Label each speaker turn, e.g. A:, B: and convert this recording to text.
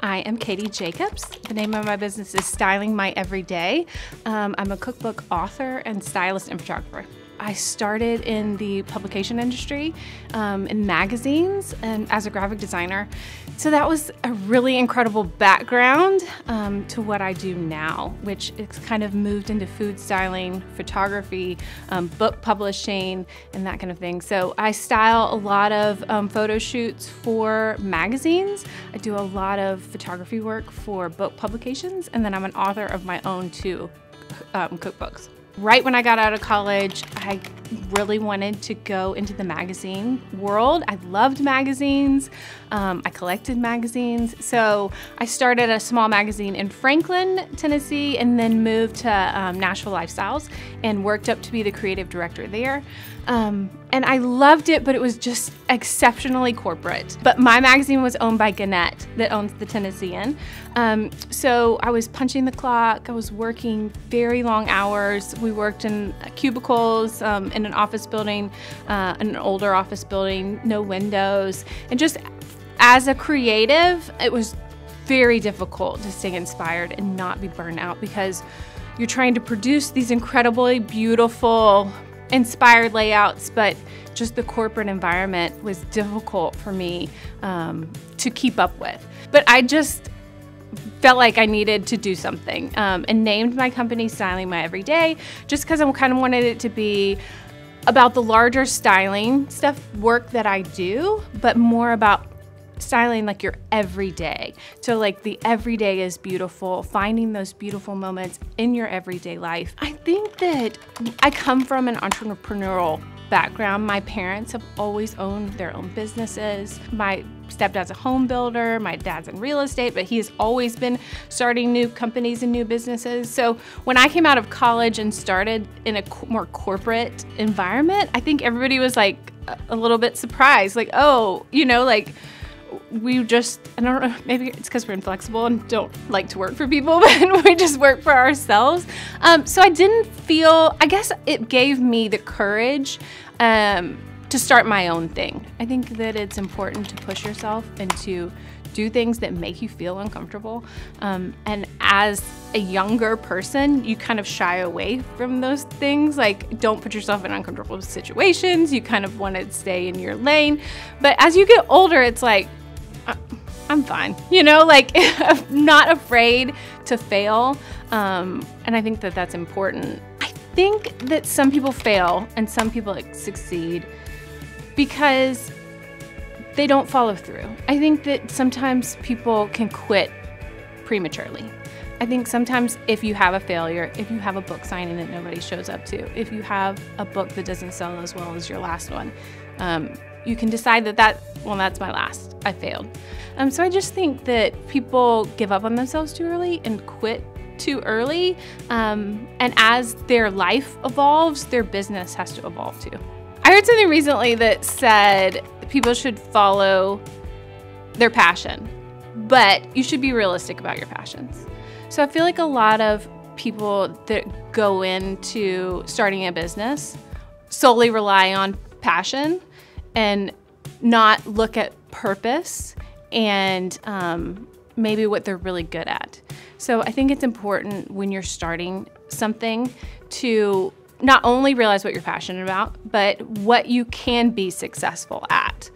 A: I am Katie Jacobs. The name of my business is Styling My Everyday. I'm a cookbook author and stylist and photographer. I started in the publication industry, in magazines, and as a graphic designer. So that was a really incredible background to what I do now, which it's kind of moved into food styling, photography, book publishing, and that kind of thing. So I style a lot of photo shoots for magazines. I do a lot of photography work for book publications, and then I'm an author of my own two cookbooks. Right when I got out of college, I really wanted to go into the magazine world. I loved magazines. I collected magazines. So I started a small magazine in Franklin, Tennessee, and then moved to Nashville Lifestyles and worked up to be the creative director there. And I loved it, but it was just exceptionally corporate. But my magazine was owned by Gannett, that owns the Tennessean. So I was punching the clock. I was working very long hours. We worked in cubicles, in an office building, an older office building, no windows. And just as a creative, it was very difficult to stay inspired and not be burned out because you're trying to produce these incredibly beautiful, inspired layouts, but just the corporate environment was difficult for me to keep up with. But I just felt like I needed to do something and named my company Styling My Everyday just because I kind of wanted it to be about the larger styling work that I do, but more about styling like your everyday. So like the everyday is beautiful, finding those beautiful moments in your everyday life. I think that I come from an entrepreneurial background. My parents have always owned their own businesses. My stepdad's a home builder, my dad's in real estate, but he has always been starting new companies and new businesses. So when I came out of college and started in a more corporate environment, I think everybody was like a little bit surprised, like, oh, you know, like, we just, I don't know, maybe it's because we're inflexible and don't like to work for people, but we just work for ourselves. So I didn't feel, I guess it gave me the courage to start my own thing. I think that it's important to push yourself and to do things that make you feel uncomfortable. And as a younger person, you kind of shy away from those things. Like, don't put yourself in uncomfortable situations. You kind of want to stay in your lane. But as you get older, it's like, I'm fine, you know, like I'm not afraid to fail. And I think that that's important. I think that some people fail and some people succeed because they don't follow through. I think that sometimes people can quit prematurely. I think sometimes if you have a failure, if you have a book signing that nobody shows up to, if you have a book that doesn't sell as well as your last one, you can decide well, that's my last, I failed. So I just think that people give up on themselves too early and quit too early. And as their life evolves, their business has to evolve too. I heard something recently that said people should follow their passion, but you should be realistic about your passions. So I feel like a lot of people that go into starting a business solely rely on passion and not look at purpose and maybe what they're really good at. So I think it's important when you're starting something to not only realize what you're passionate about, but what you can be successful at.